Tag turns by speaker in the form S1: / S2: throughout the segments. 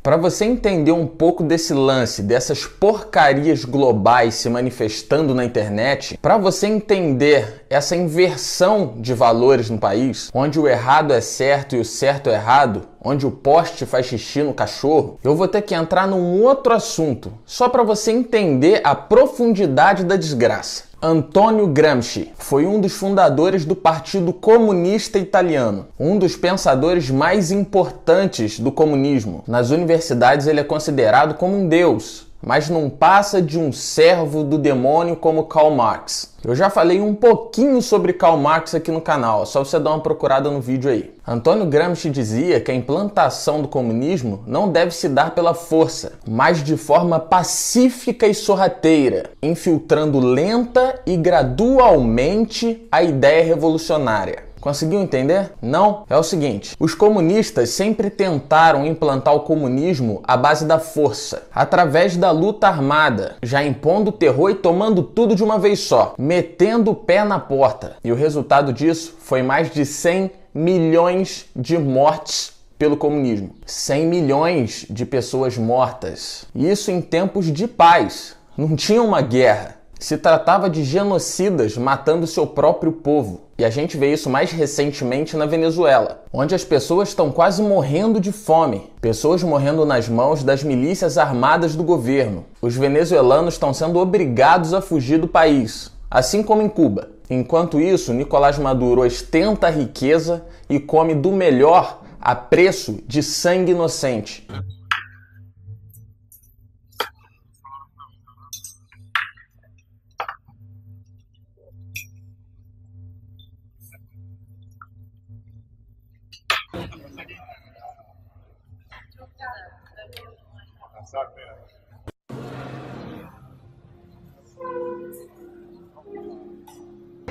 S1: Para você entender um pouco desse lance, dessas porcarias globais se manifestando na internet, para você entender essa inversão de valores no país, onde o errado é certo e o certo é errado, onde o poste faz xixi no cachorro, eu vou ter que entrar num outro assunto, só para você entender a profundidade da desgraça. Antonio Gramsci foi um dos fundadores do Partido Comunista Italiano, um dos pensadores mais importantes do comunismo. Nas universidades ele é considerado como um deus, mas não passa de um servo do demônio como Karl Marx. Eu já falei um pouquinho sobre Karl Marx aqui no canal, é só você dar uma procurada no vídeo aí. Antonio Gramsci dizia que a implantação do comunismo não deve se dar pela força, mas de forma pacífica e sorrateira, infiltrando lenta e gradualmente a ideia revolucionária. Conseguiu entender? Não? É o seguinte, os comunistas sempre tentaram implantar o comunismo à base da força, através da luta armada, já impondo terror e tomando tudo de uma vez só, metendo o pé na porta. E o resultado disso foi mais de 100 milhões de mortes pelo comunismo. 100 milhões de pessoas mortas. Isso em tempos de paz. Não tinha uma guerra. Se tratava de genocidas matando seu próprio povo. E a gente vê isso mais recentemente na Venezuela, onde as pessoas estão quase morrendo de fome. Pessoas morrendo nas mãos das milícias armadas do governo. Os venezuelanos estão sendo obrigados a fugir do país, assim como em Cuba. Enquanto isso, Nicolás Maduro ostenta a riqueza e come do melhor a preço de sangue inocente.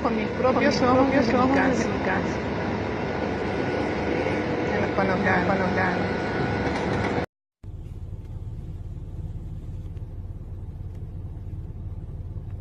S2: Con mis propios ojos en mi casa.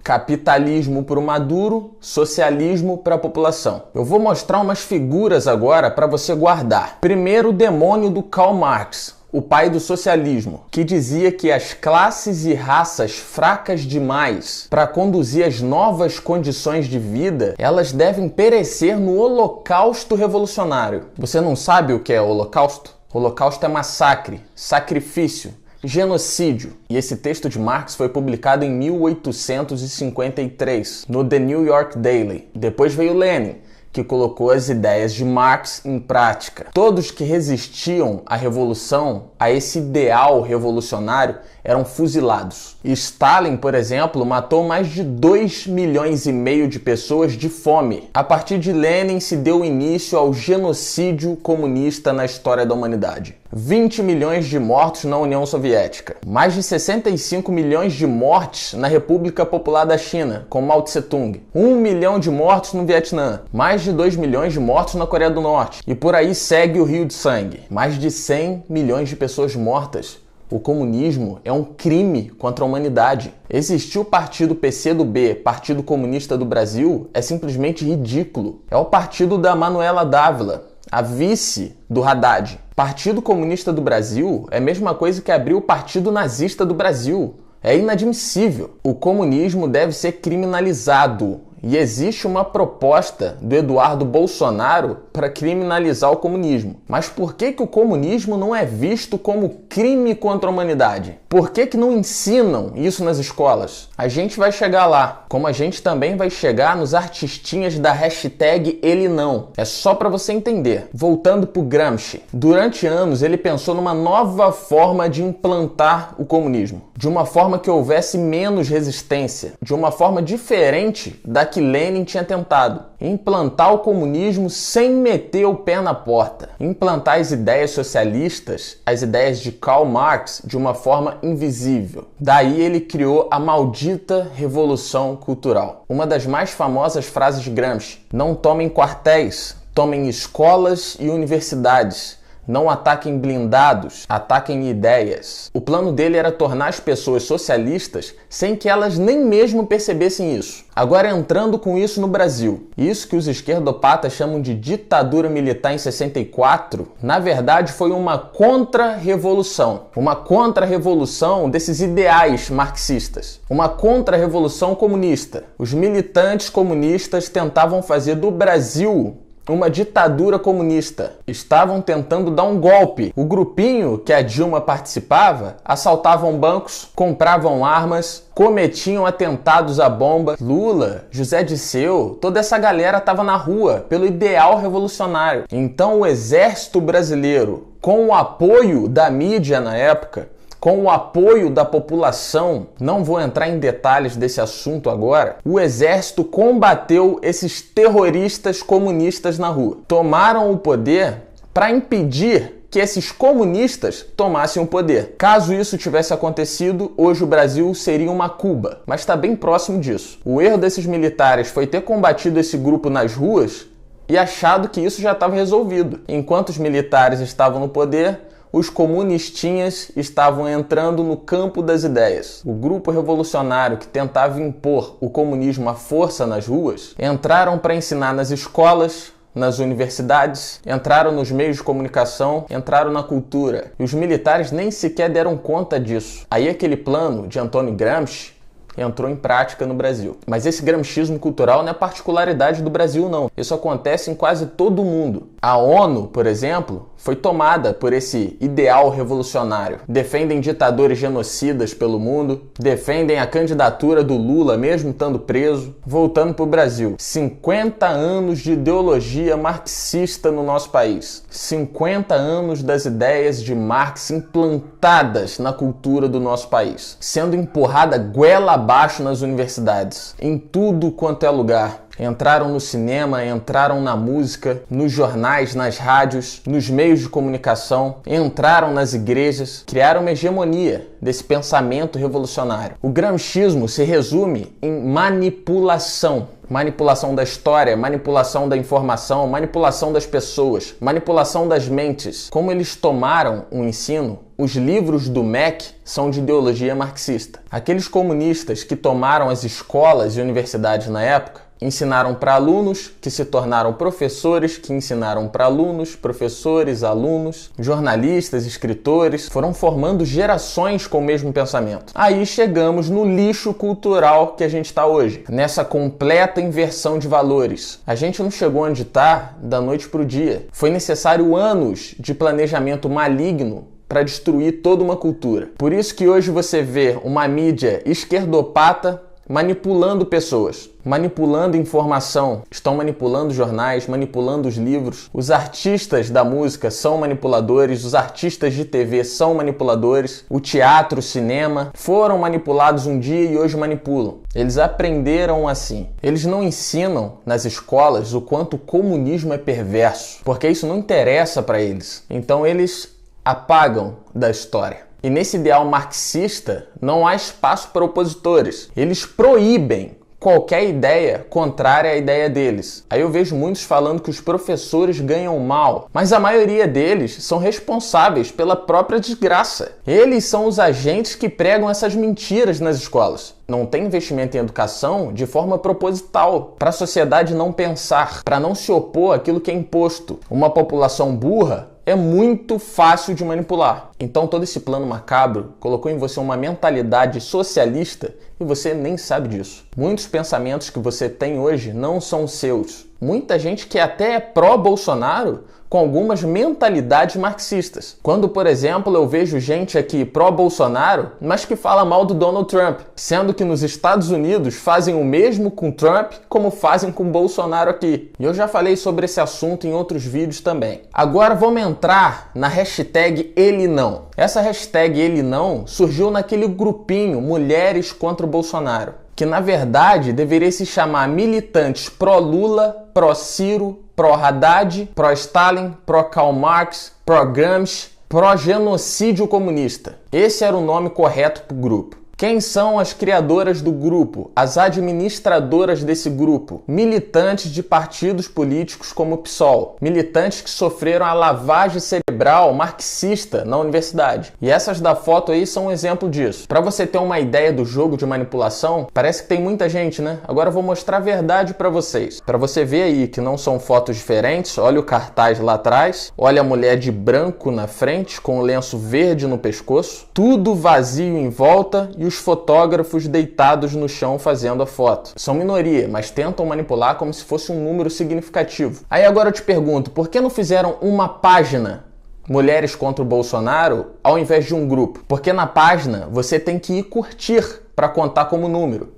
S1: Capitalismo para o Maduro, socialismo para a população. Eu vou mostrar umas figuras agora para você guardar. Primeiro, o demônio do Karl Marx, o pai do socialismo, que dizia que as classes e raças fracas demais para conduzir as novas condições de vida, elas devem perecer no holocausto revolucionário. Você não sabe o que é holocausto? Holocausto é massacre, sacrifício, genocídio. E esse texto de Marx foi publicado em 1853, no The New York Daily. Depois veio Lenin, que colocou as ideias de Marx em prática. Todos que resistiam à revolução, a esse ideal revolucionário, eram fuzilados. Stalin, por exemplo, matou mais de 2,5 milhões de pessoas de fome. A partir de Lenin se deu início ao genocídio comunista na história da humanidade. 20 milhões de mortos na União Soviética. Mais de 65 milhões de mortes na República Popular da China, com Mao Tse-tung. 1 milhão de mortos no Vietnã. Mais de 2 milhões de mortos na Coreia do Norte. E por aí segue o rio de sangue. Mais de 100 milhões de pessoas mortas. O comunismo é um crime contra a humanidade. Existir o partido PCdoB, Partido Comunista do Brasil, é simplesmente ridículo. É o partido da Manuela Dávila, a vice do Haddad. Partido Comunista do Brasil é a mesma coisa que abrir o Partido Nazista do Brasil. É inadmissível. O comunismo deve ser criminalizado. E existe uma proposta do Eduardo Bolsonaro para criminalizar o comunismo. Mas por que o comunismo não é visto como crime contra a humanidade? Por que não ensinam isso nas escolas? A gente vai chegar lá, como a gente também vai chegar nos artistinhas da hashtag Ele Não. É só para você entender. Voltando para o Gramsci. Durante anos ele pensou numa nova forma de implantar o comunismo. De uma forma que houvesse menos resistência. De uma forma diferente da que Lenin tinha tentado. Implantar o comunismo sem meter o pé na porta. Implantar as ideias socialistas, as ideias de Karl Marx, de uma forma invisível. Daí ele criou a maldita Revolução Cultural. Uma das mais famosas frases de Gramsci: não tomem quartéis, tomem escolas e universidades. Não ataquem blindados, ataquem ideias. O plano dele era tornar as pessoas socialistas sem que elas nem mesmo percebessem isso. Agora entrando com isso no Brasil. Isso que os esquerdopatas chamam de ditadura militar em 64, na verdade foi uma contra-revolução. Uma contra-revolução desses ideais marxistas. Uma contra-revolução comunista. Os militantes comunistas tentavam fazer do Brasil uma ditadura comunista. Estavam tentando dar um golpe. O grupinho que a Dilma participava assaltavam bancos, compravam armas, cometiam atentados à bomba. Lula, José Dirceu, toda essa galera estava na rua pelo ideal revolucionário. Então o exército brasileiro, com o apoio da mídia na época, com o apoio da população, não vou entrar em detalhes desse assunto agora, o exército combateu esses terroristas comunistas na rua. Tomaram o poder para impedir que esses comunistas tomassem o poder. Caso isso tivesse acontecido, hoje o Brasil seria uma Cuba, mas está bem próximo disso. O erro desses militares foi ter combatido esse grupo nas ruas e achado que isso já estava resolvido. Enquanto os militares estavam no poder, os comunistinhas estavam entrando no campo das ideias. O grupo revolucionário que tentava impor o comunismo à força nas ruas entraram para ensinar nas escolas, nas universidades, entraram nos meios de comunicação, entraram na cultura. E os militares nem sequer deram conta disso. Aí aquele plano de Antônio Gramsci entrou em prática no Brasil. Mas esse gramscismo cultural não é particularidade do Brasil, não. Isso acontece em quase todo o mundo. A ONU, por exemplo, foi tomada por esse ideal revolucionário. Defendem ditadores genocidas pelo mundo, defendem a candidatura do Lula mesmo estando preso. Voltando para o Brasil, 50 anos de ideologia marxista no nosso país. 50 anos das ideias de Marx implantadas na cultura do nosso país, sendo empurrada goela abaixo nas universidades, em tudo quanto é lugar. Entraram no cinema, entraram na música, nos jornais, nas rádios, nos meios de comunicação, entraram nas igrejas, criaram uma hegemonia desse pensamento revolucionário. O gramscismo se resume em manipulação. Manipulação da história, manipulação da informação, manipulação das pessoas, manipulação das mentes. Como eles tomaram o ensino, os livros do MEC são de ideologia marxista. Aqueles comunistas que tomaram as escolas e universidades na época ensinaram para alunos, que se tornaram professores, que ensinaram para alunos, professores, alunos, jornalistas, escritores, foram formando gerações com o mesmo pensamento. Aí chegamos no lixo cultural que a gente está hoje, nessa completa inversão de valores. A gente não chegou onde está da noite para o dia. Foi necessário anos de planejamento maligno para destruir toda uma cultura. Por isso que hoje você vê uma mídia esquerdopata manipulando pessoas, manipulando informação, estão manipulando jornais, manipulando os livros. Os artistas da música são manipuladores, os artistas de TV são manipuladores, o teatro, o cinema foram manipulados um dia e hoje manipulam. Eles aprenderam assim. Eles não ensinam nas escolas o quanto o comunismo é perverso, porque isso não interessa para eles. Então eles apagam da história. E nesse ideal marxista não há espaço para opositores. Eles proíbem qualquer ideia contrária à ideia deles. Aí eu vejo muitos falando que os professores ganham mal, mas a maioria deles são responsáveis pela própria desgraça. Eles são os agentes que pregam essas mentiras nas escolas. Não tem investimento em educação de forma proposital, para a sociedade não pensar, para não se opor àquilo que é imposto. Uma população burra é muito fácil de manipular. Então todo esse plano macabro colocou em você uma mentalidade socialista e você nem sabe disso. Muitos pensamentos que você tem hoje não são seus. Muita gente que até é pró-Bolsonaro com algumas mentalidades marxistas. Quando, por exemplo, eu vejo gente aqui pró-Bolsonaro, mas que fala mal do Donald Trump, sendo que nos Estados Unidos fazem o mesmo com Trump como fazem com Bolsonaro aqui. E eu já falei sobre esse assunto em outros vídeos também. Agora vamos entrar na hashtag Ele Não. Essa hashtag Ele Não surgiu naquele grupinho Mulheres contra o Bolsonaro, que na verdade deveria se chamar militantes pró-Lula, pró-Ciro, pró-Haddad, pró-Stalin, pró-Karl Marx, pró-Gramsci, pró-genocídio comunista. Esse era o nome correto para o grupo. Quem são as criadoras do grupo, as administradoras desse grupo? Militantes de partidos políticos como o PSOL, militantes que sofreram a lavagem cerebral marxista na universidade. E essas da foto aí são um exemplo disso. Para você ter uma ideia do jogo de manipulação, parece que tem muita gente, né? Agora eu vou mostrar a verdade para vocês. Para você ver aí que não são fotos diferentes, olha o cartaz lá atrás, olha a mulher de branco na frente com o lenço verde no pescoço, tudo vazio em volta e os fotógrafos deitados no chão fazendo a foto. São minoria, mas tentam manipular como se fosse um número significativo. Aí agora eu te pergunto, por que não fizeram uma página Mulheres contra o Bolsonaro ao invés de um grupo? Porque na página você tem que ir curtir para contar como número.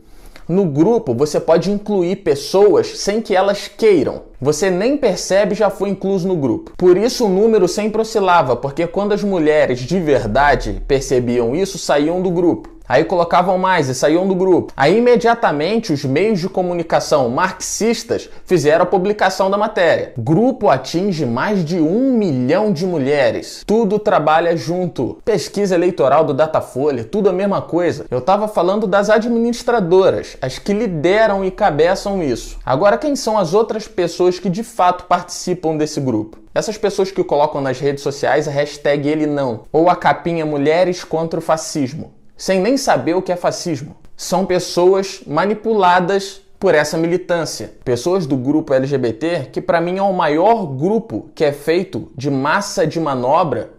S1: No grupo você pode incluir pessoas sem que elas queiram. Você nem percebe, já foi incluso no grupo. Por isso o número sempre oscilava, porque quando as mulheres de verdade percebiam isso, saíam do grupo. Aí colocavam mais e saíam do grupo. Aí imediatamente os meios de comunicação marxistas fizeram a publicação da matéria. Grupo atinge mais de 1 milhão de mulheres. Tudo trabalha junto. Pesquisa eleitoral do Datafolha, tudo a mesma coisa. Eu estava falando das administradoras, as que lideram e cabeçam isso. Agora quem são as outras pessoas que de fato participam desse grupo? Essas pessoas que colocam nas redes sociais a hashtag ele não, ou a capinha Mulheres contra o Fascismo, sem nem saber o que é fascismo. São pessoas manipuladas por essa militância. Pessoas do grupo LGBT, que para mim é o maior grupo que é feito de massa de manobra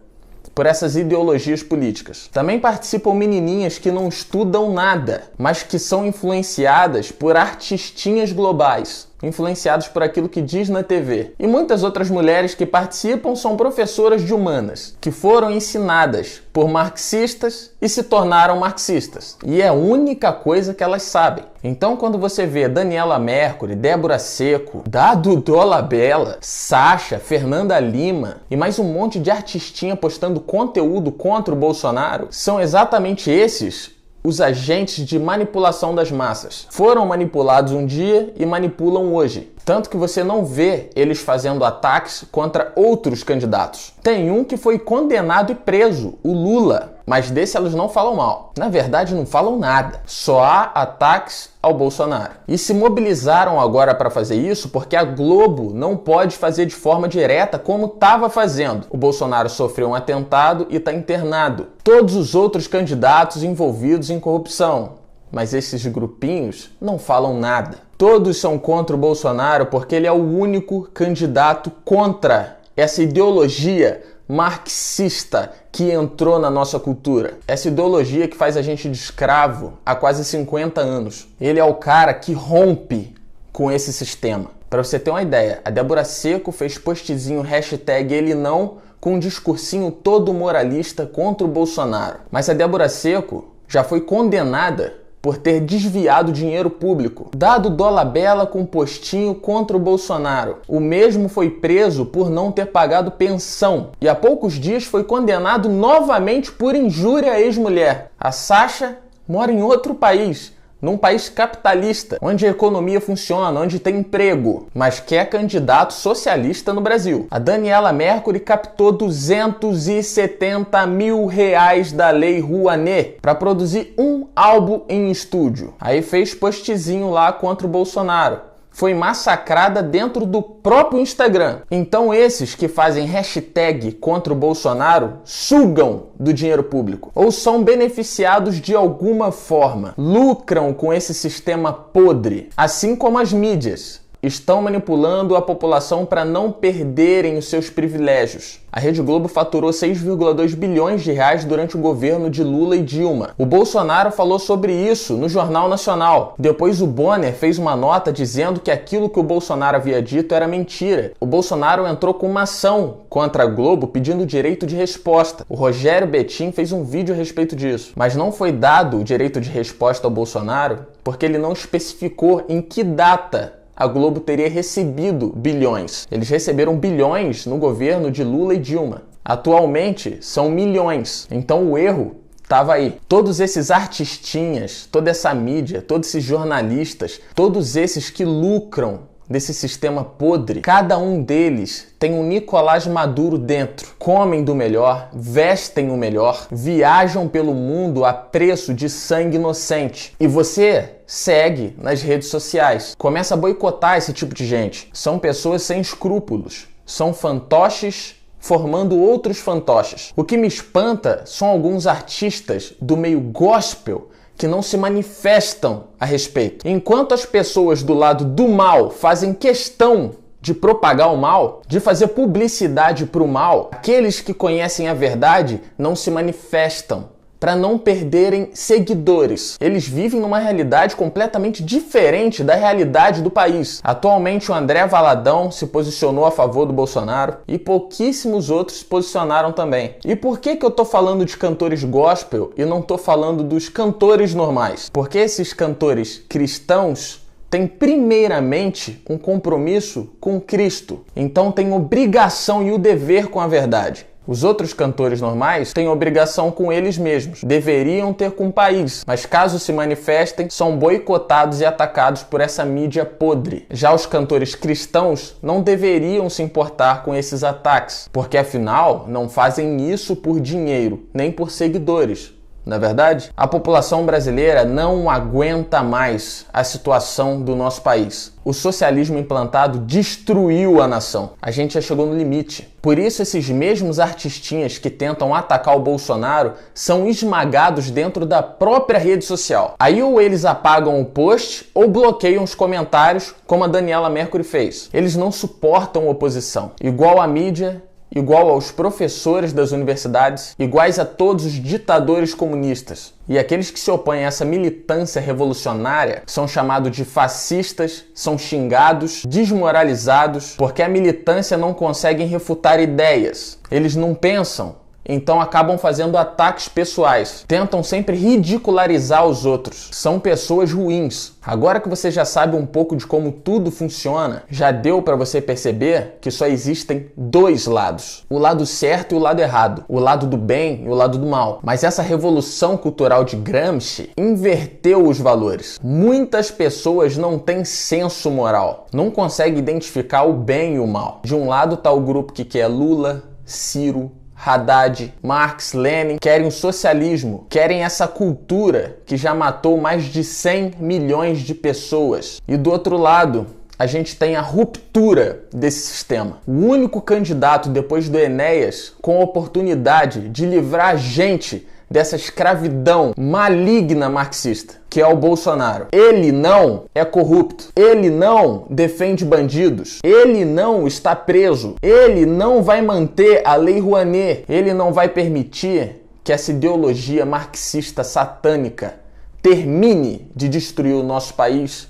S1: por essas ideologias políticas. Também participam menininhas que não estudam nada, mas que são influenciadas por artistinhas globais, influenciados por aquilo que diz na TV. E muitas outras mulheres que participam são professoras de humanas, que foram ensinadas por marxistas e se tornaram marxistas. E é a única coisa que elas sabem. Então quando você vê Daniela Mercury, Débora Seco, Dado Dolabella, Sasha, Fernanda Lima e mais um monte de artistinha postando conteúdo contra o Bolsonaro, são exatamente esses os agentes de manipulação das massas. Foram manipulados um dia e manipulam hoje. Tanto que você não vê eles fazendo ataques contra outros candidatos. Tem um que foi condenado e preso, o Lula. Mas desse elas não falam mal. Na verdade, não falam nada. Só há ataques ao Bolsonaro. E se mobilizaram agora para fazer isso porque a Globo não pode fazer de forma direta como estava fazendo. O Bolsonaro sofreu um atentado e está internado. Todos os outros candidatos envolvidos em corrupção. Mas esses grupinhos não falam nada. Todos são contra o Bolsonaro porque ele é o único candidato contra essa ideologia marxista que entrou na nossa cultura. Essa ideologia que faz a gente de escravo há quase 50 anos. Ele é o cara que rompe com esse sistema. Para você ter uma ideia, a Débora Seco fez postzinho hashtag ele não com um discursinho todo moralista contra o Bolsonaro. Mas a Débora Seco já foi condenada por ter desviado dinheiro público. Dado Dolabella com postinho contra o Bolsonaro. O mesmo foi preso por não ter pagado pensão. E há poucos dias foi condenado novamente por injúria à ex-mulher. A Sasha mora em outro país, num país capitalista, onde a economia funciona, onde tem emprego, mas quer candidato socialista no Brasil. A Daniela Mercury captou 270 mil reais da Lei Rouanet para produzir um álbum em estúdio. Aí fez postzinho lá contra o Bolsonaro. Foi massacrada dentro do próprio Instagram. Então esses que fazem hashtag contra o Bolsonaro sugam do dinheiro público ou são beneficiados de alguma forma, lucram com esse sistema podre, assim como as mídias estão manipulando a população para não perderem os seus privilégios. A Rede Globo faturou 6,2 bilhões de reais durante o governo de Lula e Dilma. O Bolsonaro falou sobre isso no Jornal Nacional. Depois o Bonner fez uma nota dizendo que aquilo que o Bolsonaro havia dito era mentira. O Bolsonaro entrou com uma ação contra a Globo pedindo direito de resposta. O Rogério Betim fez um vídeo a respeito disso. Mas não foi dado o direito de resposta ao Bolsonaro porque ele não especificou em que data a Globo teria recebido bilhões. Eles receberam bilhões no governo de Lula e Dilma. Atualmente são milhões. Então o erro estava aí. Todos esses artistinhas, toda essa mídia, todos esses jornalistas, todos esses que lucram desse sistema podre, cada um deles tem um Nicolás Maduro dentro. Comem do melhor, vestem o melhor, viajam pelo mundo a preço de sangue inocente. E você segue nas redes sociais. Começa a boicotar esse tipo de gente. São pessoas sem escrúpulos. São fantoches formando outros fantoches. O que me espanta são alguns artistas do meio gospel que não se manifestam a respeito. Enquanto as pessoas do lado do mal fazem questão de propagar o mal, de fazer publicidade para o mal, aqueles que conhecem a verdade não se manifestam para não perderem seguidores. Eles vivem numa realidade completamente diferente da realidade do país. Atualmente o André Valadão se posicionou a favor do Bolsonaro e pouquíssimos outros se posicionaram também. E por que eu tô falando de cantores gospel e não tô falando dos cantores normais? Porque esses cantores cristãos têm primeiramente um compromisso com Cristo. Então têm obrigação e o dever com a verdade. Os outros cantores normais têm obrigação com eles mesmos, deveriam ter com o país, mas caso se manifestem, são boicotados e atacados por essa mídia podre. Já os cantores cristãos não deveriam se importar com esses ataques, porque afinal não fazem isso por dinheiro, nem por seguidores. Na verdade, a população brasileira não aguenta mais a situação do nosso país. O socialismo implantado destruiu a nação. A gente já chegou no limite. Por isso, esses mesmos artistinhas que tentam atacar o Bolsonaro são esmagados dentro da própria rede social. Aí ou eles apagam o post ou bloqueiam os comentários, como a Daniela Mercury fez. Eles não suportam oposição. Igual a mídia, igual aos professores das universidades, iguais a todos os ditadores comunistas. E aqueles que se opõem a essa militância revolucionária são chamados de fascistas, são xingados, desmoralizados, porque a militância não consegue refutar ideias. Eles não pensam, então acabam fazendo ataques pessoais. Tentam sempre ridicularizar os outros. São pessoas ruins. Agora que você já sabe um pouco de como tudo funciona, já deu para você perceber que só existem dois lados. O lado certo e o lado errado. O lado do bem e o lado do mal. Mas essa revolução cultural de Gramsci inverteu os valores. Muitas pessoas não têm senso moral. Não conseguem identificar o bem e o mal. De um lado está o grupo que quer Lula, Ciro, Haddad, Marx, Lenin, querem o socialismo, querem essa cultura que já matou mais de 100 milhões de pessoas. E do outro lado, a gente tem a ruptura desse sistema. O único candidato depois do Enéas com a oportunidade de livrar a gente dessa escravidão maligna marxista, que é o Bolsonaro. Ele não é corrupto, ele não defende bandidos, ele não está preso, ele não vai manter a Lei Rouanet, ele não vai permitir que essa ideologia marxista satânica termine de destruir o nosso país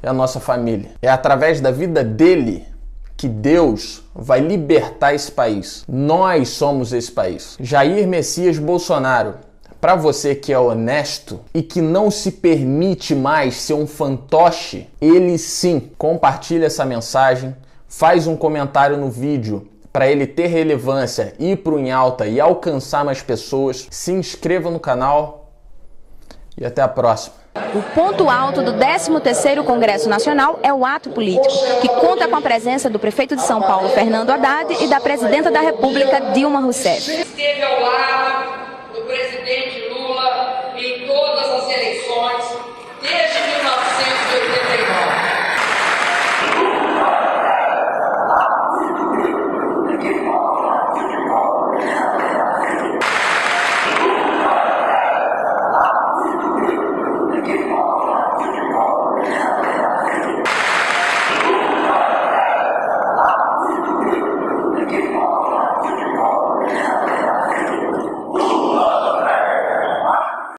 S1: e a nossa família. É através da vida dele que Deus vai libertar esse país. Nós somos esse país. Jair Messias Bolsonaro, para você que é honesto e que não se permite mais ser um fantoche, ele sim compartilha essa mensagem, faz um comentário no vídeo para ele ter relevância, ir pro em alta e alcançar mais pessoas. Se inscreva no canal e até a próxima.
S3: O ponto alto do 13º Congresso Nacional é o ato político, que conta com a presença do prefeito de São Paulo, Fernando Haddad, e da presidenta da República, Dilma Rousseff.
S4: Esteve ao lado do presidente Lula em todas as eleições, desde